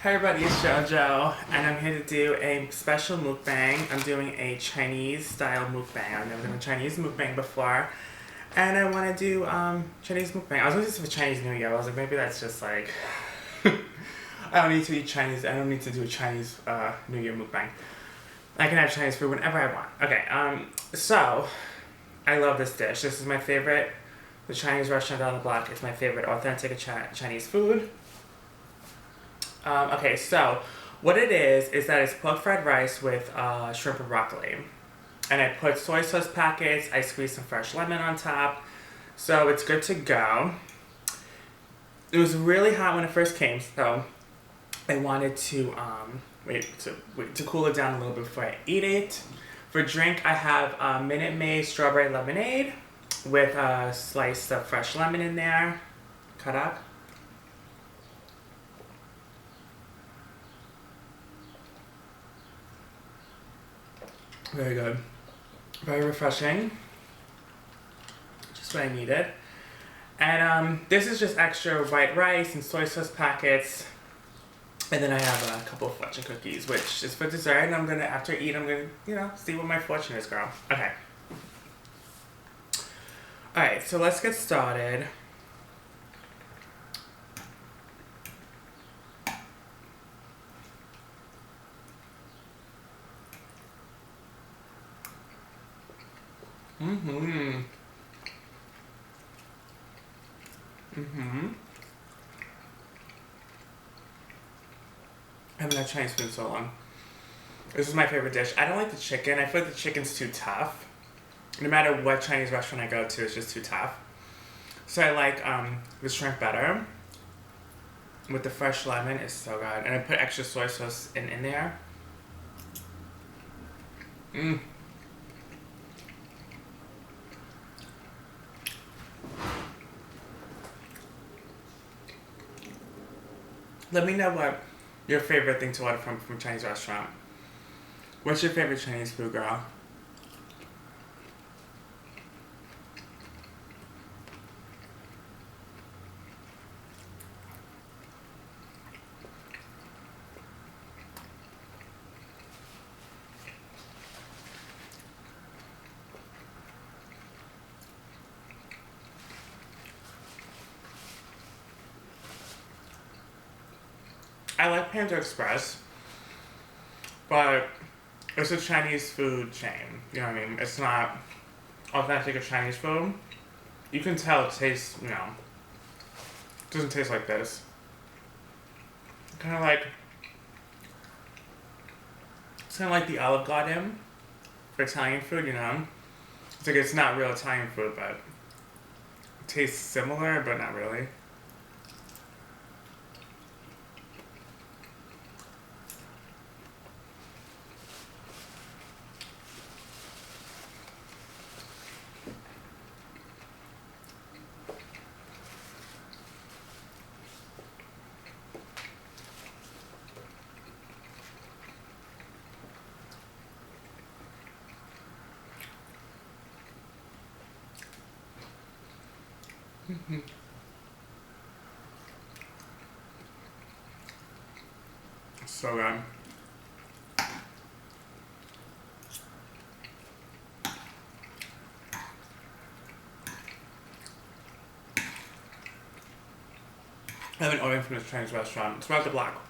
Hi everybody, it's JoJo, and I'm here to do a special mukbang. I'm doing a Chinese style mukbang. I've never done a Chinese mukbang before, and I want to do Chinese mukbang. I was going to do this for Chinese New Year. I was like, maybe that's just like I don't need to eat Chinese. I don't need to do a Chinese New Year mukbang. I can have Chinese food whenever I want. Okay, so I love this dish. This is my favorite. The Chinese restaurant down the block. It's my favorite authentic Chinese food. Okay, so what it is that it's pork fried rice with shrimp and broccoli. And I put soy sauce packets, I squeezed some fresh lemon on top. So it's good to go. It was really hot when it first came, so I wanted to wait to cool it down a little bit before I eat it. For drink, I have Minute Maid strawberry lemonade with a slice of fresh lemon in there, cut up. Very good. Very refreshing. Just what I needed. And this is just extra white rice and soy sauce packets. And then I have a couple of fortune cookies, which is for dessert. And I'm gonna, after I eat, I'm gonna, see what my fortune is, girl. Okay. Alright, so let's get started. Mm-hmm. Mm-hmm. I haven't had Chinese food in so long. This is my favorite dish. I don't like the chicken. I feel like the chicken's too tough. No matter what Chinese restaurant I go to, it's just too tough. So I like the shrimp better. With the fresh lemon, it's so good. And I put extra soy sauce in there. Mmm. Let me know what your favorite thing to order from a Chinese restaurant. What's your favorite Chinese food, girl? I like Panda Express, but it's a Chinese food chain. You know what I mean? It's not authentic of Chinese food. You can tell it tastes, it doesn't taste like this. Kind of like, it's kind of like the Olive Garden for Italian food, It's like it's not real Italian food, but it tastes similar, but not really. Mm-hmm. So good. I've been ordering from this Chinese restaurant. It's about the block.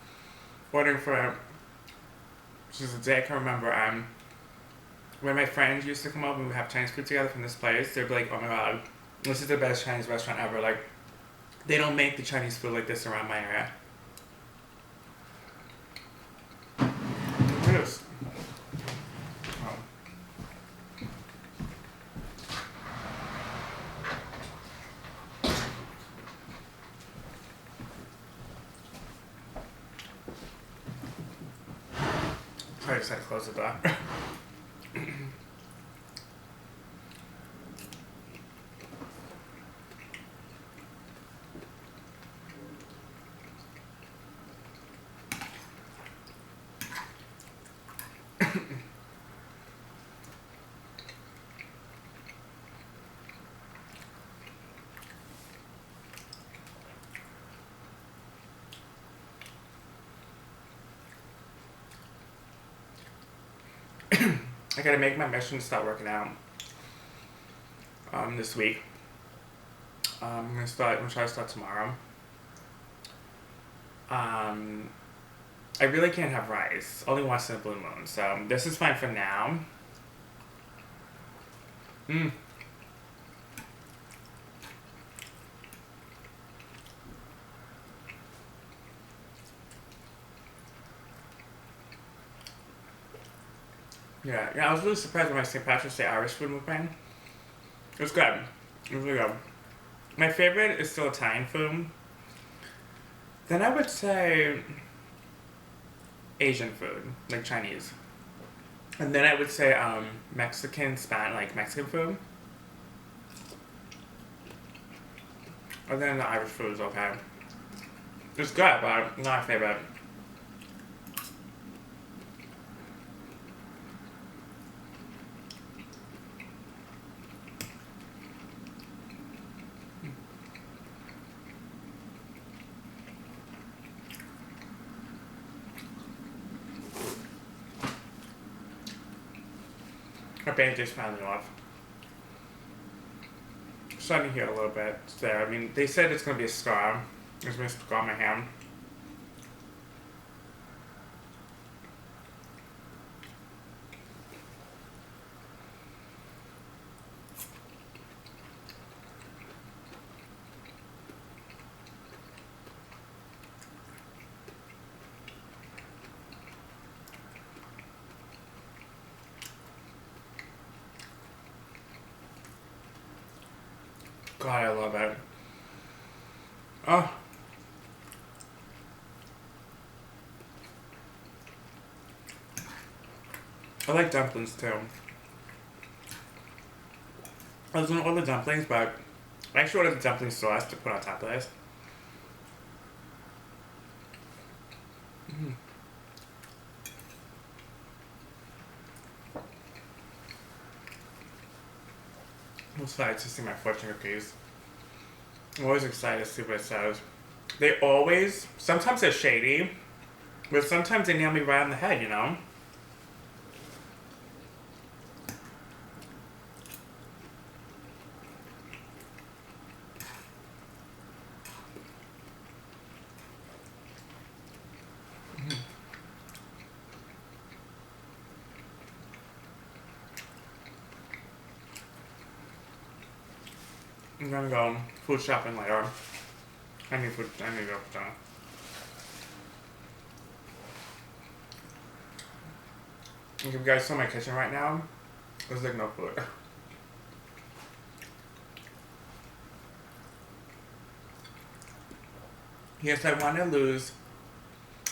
Ordering for, this is a day I can remember. When my friends used to come over and we would have Chinese food together from this place, they'd be like, "Oh my god, this is the best Chinese restaurant ever." Like, they don't make the Chinese food like this around my area. Look at this. Oh. Sorry, I just had to close the door. I gotta make my mission to start working out this week. I'm gonna try to start tomorrow. I really can't have rice. Only once in a blue moon. So this is fine for now. Yeah, I was really surprised when my St. Patrick's Day Irish food mukbang. It was good. It was really good. My favorite is still Italian food. Then I would say Asian food, like Chinese. And then I would say Mexican food. And then the Irish food is okay. It's good, but not my favorite. My bandage finally off. Starting to heal a little bit there. I mean, they said it's gonna be a scar. It's gonna scar my hand. God, I love it. Oh. I like dumplings too. I was gonna order dumplings, but I actually ordered the dumpling sauce to put on top of this. I'm excited to see my fortune cookies. I'm always excited to see what it says. Sometimes they're shady, but sometimes they nail me right on the head, you know? I'm gonna go food shopping later. I need to go for dinner. If you guys saw my kitchen right now, there's like no food. Yes, I want to lose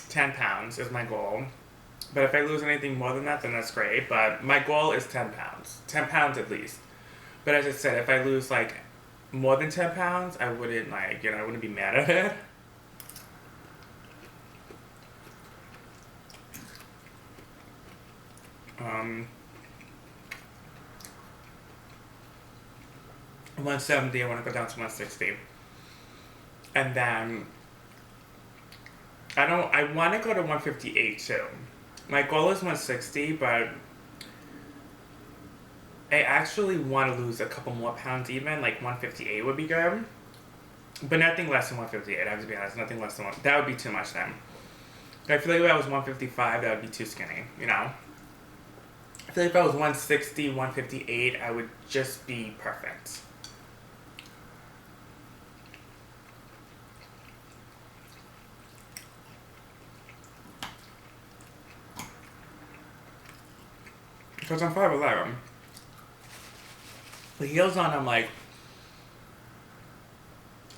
10 pounds is my goal. But if I lose anything more than that, then that's great. But my goal is 10 pounds. 10 pounds at least. But as I said, if I lose like more than 10 pounds, I wouldn't I wouldn't be mad at it. Um, 170, I want to go down to 160. And then I want to go to 158 too. My goal is 160, but I actually want to lose a couple more pounds even, like 158 would be good. But nothing less than 158, I have to be honest, nothing less than that would be too much then. I feel like if I was 155, that would be too skinny, you know? I feel like if I was 160, 158, I would just be perfect. Because I'm 5'11". The heels on, I'm like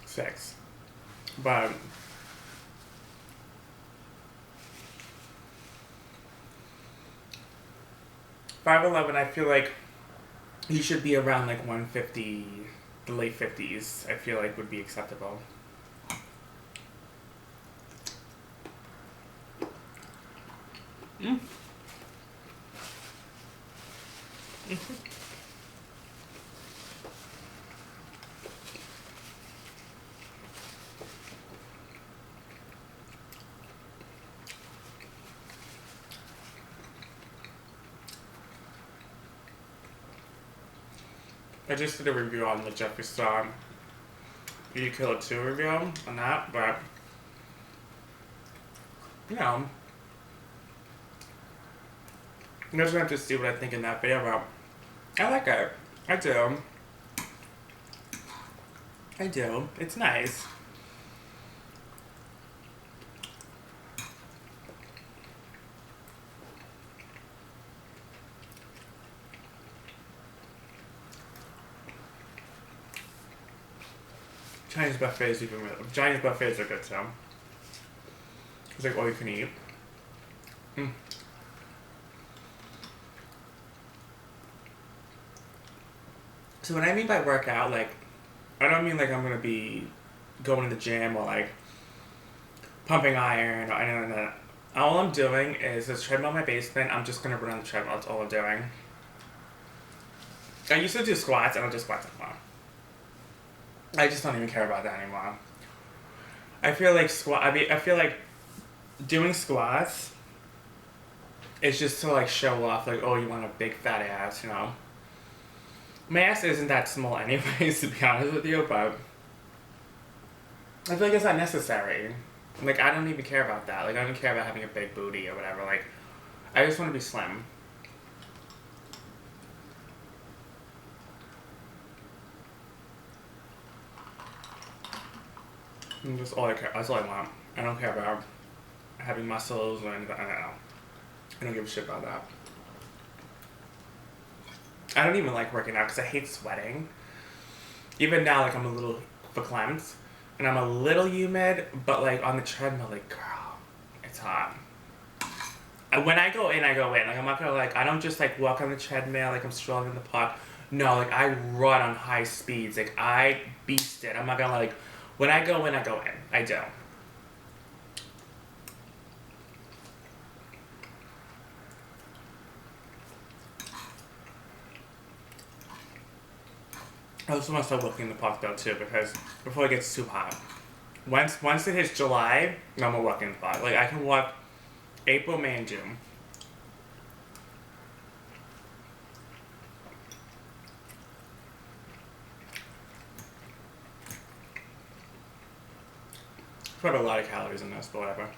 6. But $5'11", I feel like he should be around like 150, the late 50s, I feel like would be acceptable. I just did a review on the Jeffree Star Beauty Killer 2 review on that, but you know, you guys gonna have to see what I think in that video, but I like it. I do. I do. It's nice. Chinese buffets even really. Chinese buffets are good too. It's like all you can eat. Mm. So when I mean by workout, like, I don't mean like I'm gonna be going to the gym or like pumping iron or anything like that. All I'm doing is this treadmill in my basement. I'm just gonna run on the treadmill. That's all I'm doing. I used to do squats. I don't do squats anymore. I just don't even care about that anymore. I feel like I feel like doing squats is just to like show off, like, oh, you want a big fat ass, you know. My ass isn't that small anyways, to be honest with you, but I feel like it's not necessary. Like, I don't even care about that. Like, I don't care about having a big booty or whatever. Like, I just want to be slim. And that's all I care. That's all I want. I don't care about having muscles or anything. I don't know. I don't give a shit about that. I don't even like working out because I hate sweating. Even now, like, I'm a little verklempt and I'm a little humid, but like on the treadmill, like, girl, it's hot. And when I go in, I go in. Like, I'm not gonna, like, I don't just like walk on the treadmill like I'm strolling in the park. No, like, I run on high speeds. Like, I beast it. I'm not gonna, like, when I go in, I go in. I do. I also want to start walking in the park though too, because before it gets too hot. Once it hits July, no more walking in the park. Like, I can walk April, May, and June. Probably a lot of calories in this, but whatever.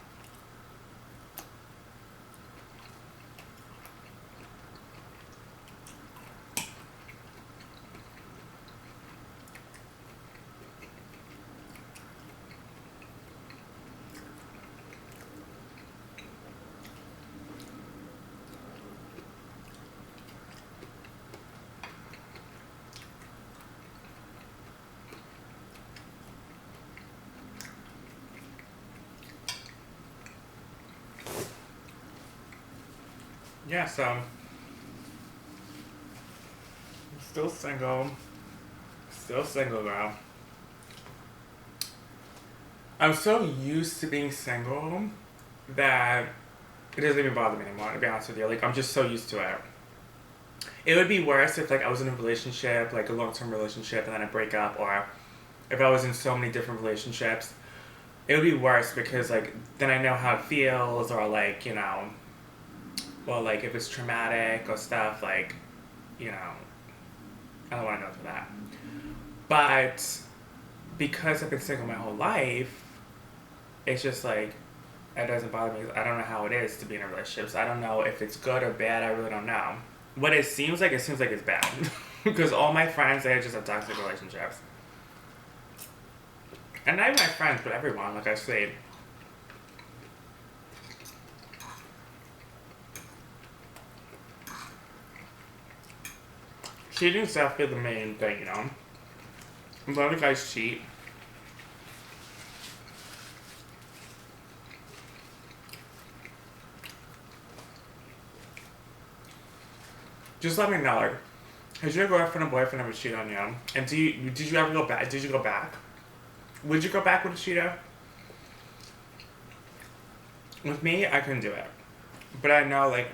Yeah, so I'm still single. Still single, girl. I'm so used to being single that it doesn't even bother me anymore, to be honest with you. Like, I'm just so used to it. It would be worse if, like, I was in a relationship, like a long-term relationship, and then I break up, or if I was in so many different relationships. It would be worse because, like, then I know how it feels, or, like, you know, well, like, if it's traumatic or stuff, like, you know, I don't want to go through that. But because I've been single my whole life, it's just like, it doesn't bother me. I don't know how it is to be in a relationship, so I don't know if it's good or bad. I really don't know. What it seems like it's bad. Because all my friends, they just have toxic relationships. And not even my friends, but everyone, like I said. Cheating's definitely the main thing, you know? A lot of guys cheat. Just let me know, like, has your girlfriend or boyfriend ever cheated on you? And did you ever go back? Did you go back? Would you go back with a cheater? With me, I couldn't do it. But I know, like,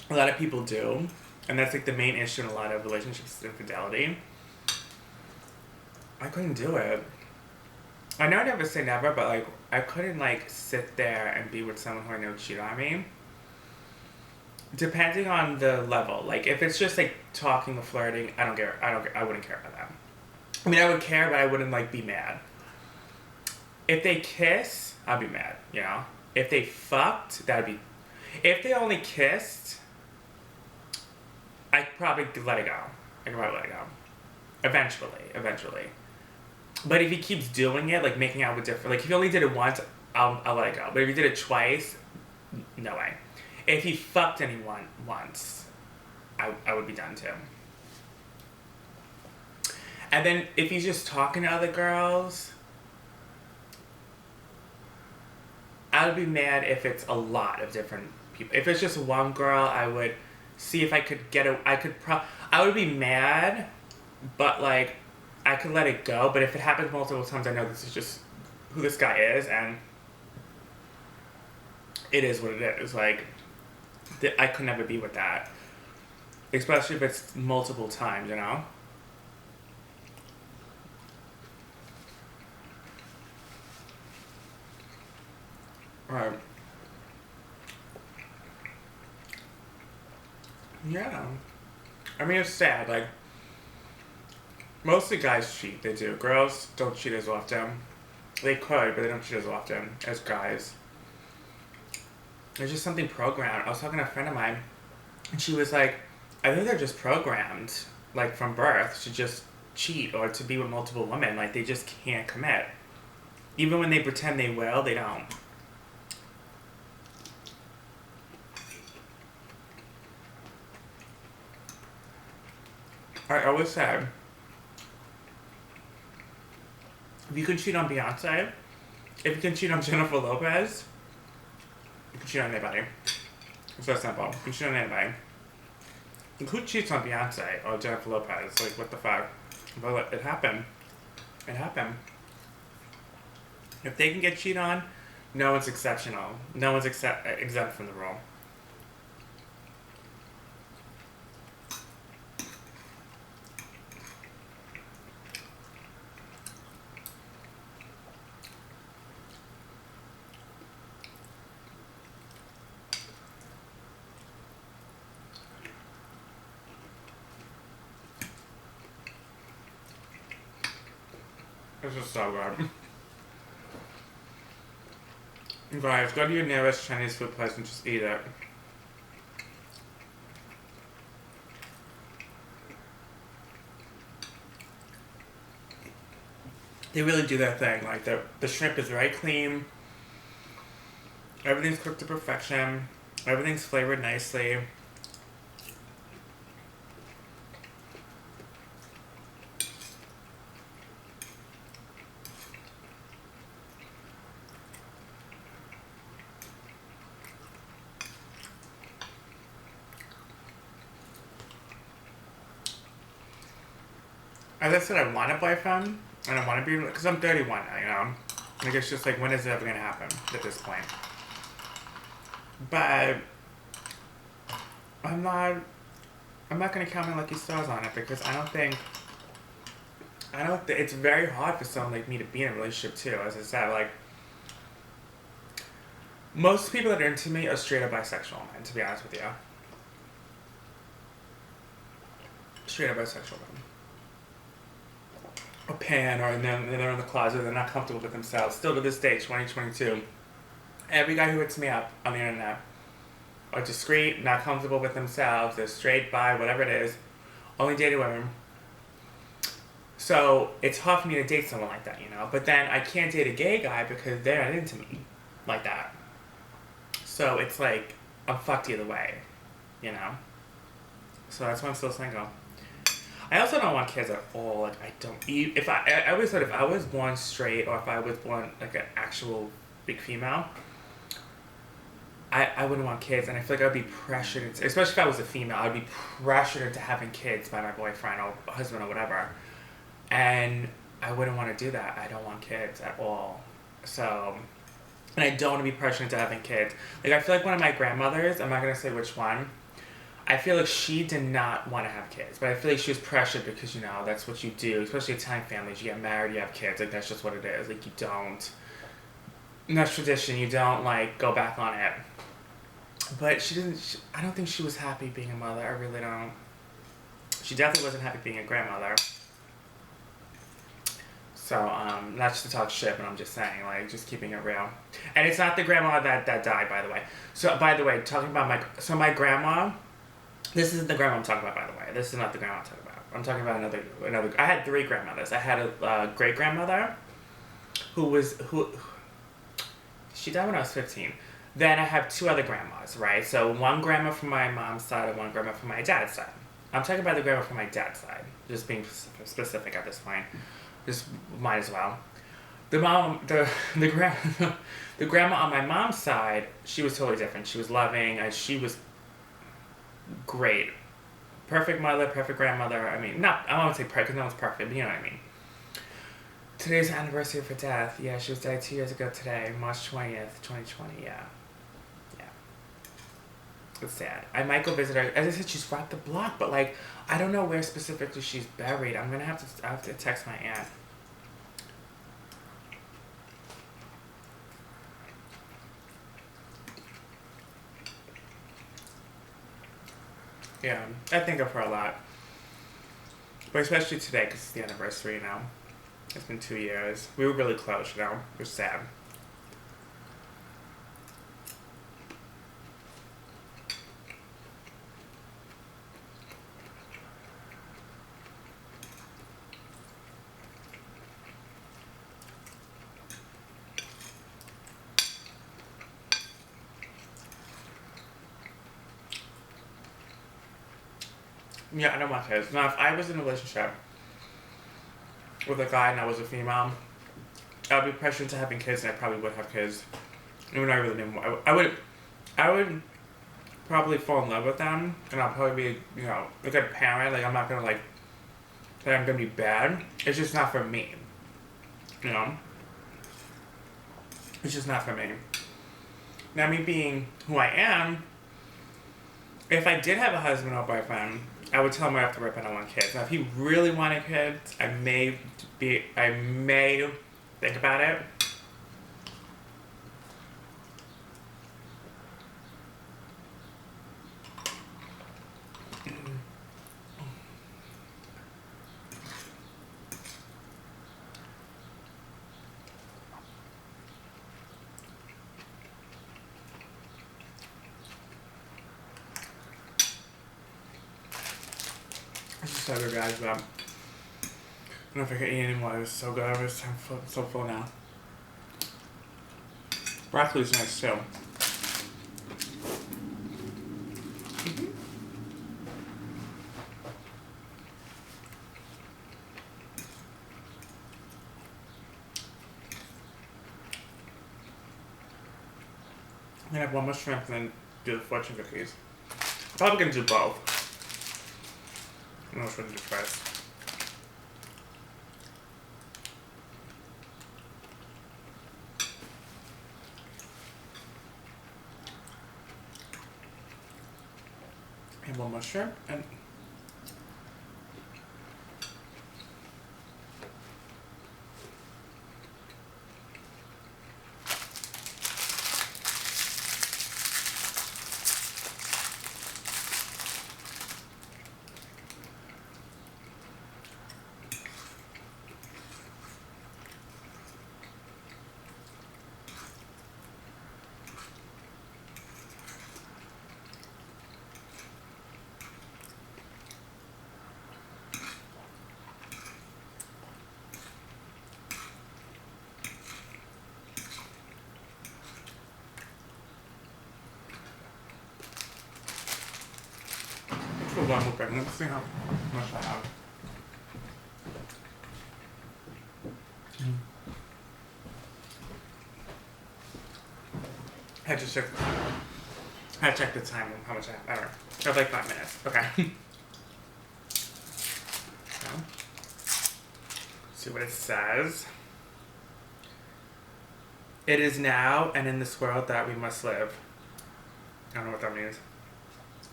a lot of people do. And that's, like, the main issue in a lot of relationships is infidelity. I couldn't do it. I know I never say never, but, like, I couldn't, like, sit there and be with someone who I know cheated on me. depending on the level. Like if it's just like talking or flirting, I don't care. I wouldn't care about that. I mean, I would care, but I wouldn't like be mad. If they kiss, I'd be mad. You know. If they fucked, that'd be. If they only kissed, I'd probably let it go. I could probably let it go. Eventually. But if he keeps doing it, like making out with different, like if he only did it once, I'll let it go. But if he did it twice, no way. If he fucked anyone once, I would be done too. And then if he's just talking to other girls, I would be mad if it's a lot of different people. If it's just one girl, I would see if I could get a. I would be mad, but like, I could let it go. But if it happens multiple times, I know this is just who this guy is, and it is what it is. Like, I could never be with that, especially if it's multiple times. You know. Right. Yeah. I mean, it's sad. Like, mostly guys cheat. They do. Girls don't cheat as often. They could, but they don't cheat as often as guys. There's just something programmed. I was talking to a friend of mine, and she was like, I think they're just programmed, like, from birth to just cheat or to be with multiple women. Like, they just can't commit. Even when they pretend they will, they don't. I always said, if you can cheat on Beyonce, if you can cheat on Jennifer Lopez, you can cheat on anybody. It's that simple. You can cheat on anybody. Like, who cheats on Beyonce or Jennifer Lopez? Like, what the fuck? But it happened. It happened. If they can get cheated on, no one's exceptional. No one's exempt from the rule. This is so good. You guys, go to your nearest Chinese food place and just eat it. They really do their thing. Like, the shrimp is very clean. Everything's cooked to perfection. Everything's flavored nicely. As I said, I want a boyfriend, and I want to be, because I'm 31 now, you know? Like, it's just like, when is it ever going to happen at this point? But I'm not going to count my lucky stars on it, because I don't think, it's very hard for someone like me to be in a relationship too. As I said, like, most people that are into me are straight up bisexual men, to be honest with you. Straight up bisexual men. A pan, or they're in the closet, they're not comfortable with themselves. Still to this day, 2022, every guy who hits me up on the internet are discreet, not comfortable with themselves, they're straight, bi, whatever it is, only dated women. So it's hard for me to date someone like that, you know? But then I can't date a gay guy because they're not into me like that. So it's like, I'm fucked either way, you know? So that's why I'm still single. I also don't want kids at all. Like, I don't. I always thought if I was born straight, or if I was born like an actual big female, I wouldn't want kids. And I feel like I'd be pressured into, especially if I was a female, I'd be pressured into having kids by my boyfriend or husband or whatever. And I wouldn't want to do that. I don't want kids at all. So, and I don't want to be pressured into having kids. Like, I feel like one of my grandmothers, I'm not going to say which one, I feel like she did not want to have kids, but I feel like she was pressured because, you know, that's what you do, especially Italian families. You get married, you have kids, like, that's just what it is. Like, you don't, and that's tradition, you don't, like, go back on it. But she didn't. I don't think she was happy being a mother. I really don't. She definitely wasn't happy being a grandmother. So, not just to talk shit, but I'm just saying, like, just keeping it real. And it's not the grandma that died, by the way. So, by the way, talking about my grandma, this isn't the grandma I'm talking about, by the way. This is not the grandma I'm talking about. I'm talking about another, I had 3 grandmothers. I had a great-grandmother who she died when I was 15. Then I have 2 other grandmas, right? So, one grandma from my mom's side and one grandma from my dad's side. I'm talking about the grandma from my dad's side, just being specific at this point. Just might as well. The grandma on my mom's side, she was totally different. She was loving. She was great, perfect mother, perfect grandmother. I mean, I don't want to say perfect because no one's perfect, but you know what I mean. Today's the anniversary of her death. Yeah, she was died 2 years ago today, March 20th, 2020. Yeah. It's sad. I might go visit her. As I said, she's right the block, but like, I don't know where specifically she's buried. I have to text my aunt. Yeah, I think of her a lot. But especially today, because it's the anniversary, you know. It's been 2 years. We were really close, you know. It was sad. Yeah, I don't want kids. Now, if I was in a relationship with a guy and I was a female, I'd be pressured into having kids, and I probably would have kids. Even though I really didn't. I would probably fall in love with them, and I'll probably be, you know, a good parent. Like, I'm not gonna like say I'm gonna be bad. It's just not for me. You know, it's just not for me. Now, me being who I am, if I did have a husband or boyfriend, I would tell him right off the rip I don't want kids. Now, if he really wanted kids, I may think about it. It's just so good, guys, but I don't know if I can eat anymore. It was so good. I'm so full now. Broccoli's nice, too. I'm gonna have one more shrimp and then do the fortune cookies. Probably gonna do both. I don't know which one to do first. And one more shrimp and one Mukbang. Let's see how much I have. I just checked. I checked the time and how much I have. I don't know. I have like 5 minutes. Okay. So, see what it says. It is now and in this world that we must live. I don't know what that means.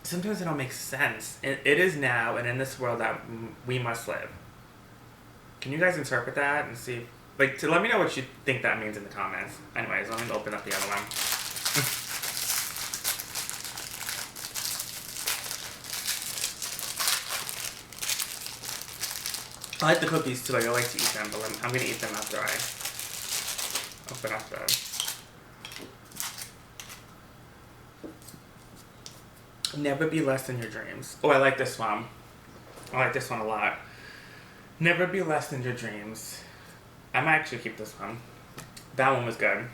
Sometimes it don't make sense. It is now and in this world that we must live. Can you guys interpret that and see? Like, to let me know what you think that means in the comments. Anyways, let me open up the other one. I like the cookies too, like I like to eat them, but I'm gonna eat them after I open up the... Never be less than your dreams. Oh, I like this one. I like this one a lot. Never be less than your dreams. I might actually keep this one. That one was good.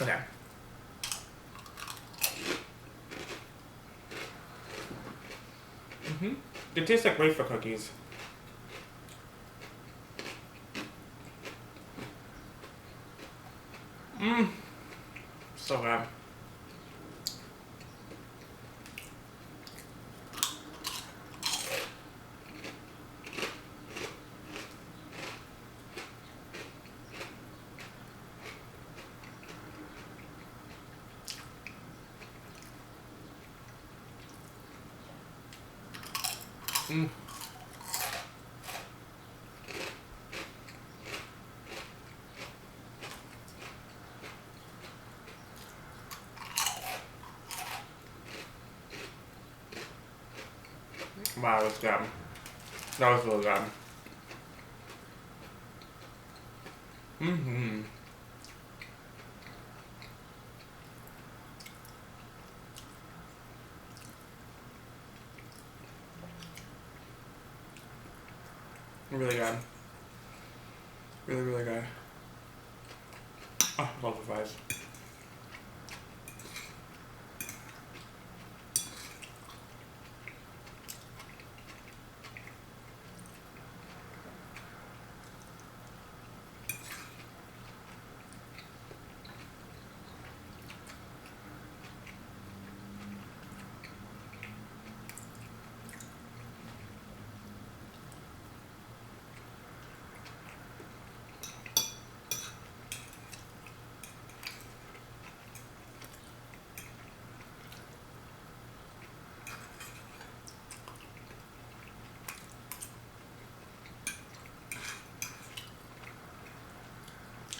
Okay. It tastes like wafer cookies. So good. Wow, that's good. That was really good. Really good. Really, really good. Oh, love the fries.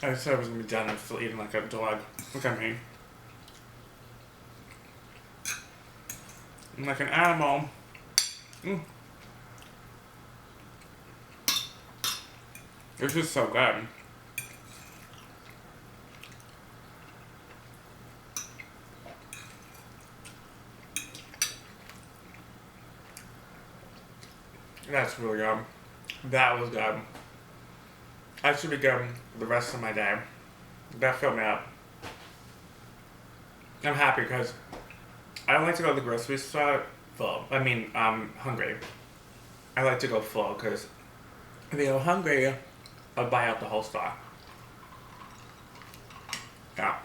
I said I was gonna be done. I'm still eating like a dog. Look at me. I'm like an animal. This is so good. That's really good. That was good. I should be good the rest of my day. That filled me up. I'm happy because I don't like to go to the grocery store full. I mean, hungry. I like to go full because if I go hungry, I'll buy out the whole store. Yeah.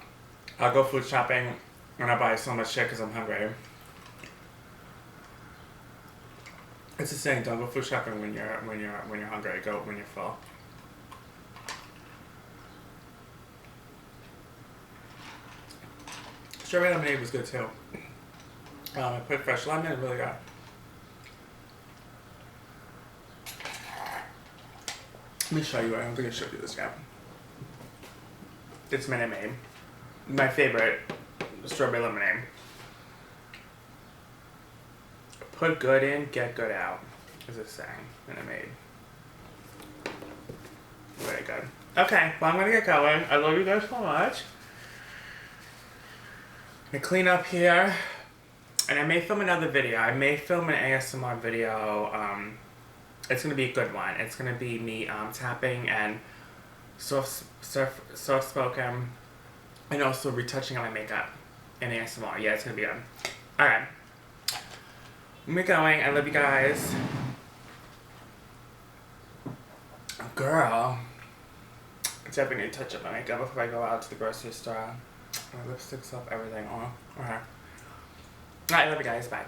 I'll go food shopping and I buy so much shit because I'm hungry. It's the same. Don't go food shopping when you're hungry. Go when you're full. Strawberry lemonade was good too. I put fresh lemon, really good. Let me show you. I don't think I showed you this yet. It's Minute Maid. My favorite strawberry lemonade. Put good in, get good out, is a saying. Minute Maid. Very good. Okay, well I'm gonna get going. I love you guys so much. I'm gonna clean up here. And I may film another video. I may film an ASMR video. It's gonna be a good one. It's gonna be me tapping and soft spoken, and also retouching on my makeup in ASMR. Yeah, it's gonna be good. Alright. I'm going. I love you guys. Girl. I definitely need to touch up my makeup before I go out to the grocery store. My lipstick's up, everything. Oh, okay. Alright, love you guys. Bye.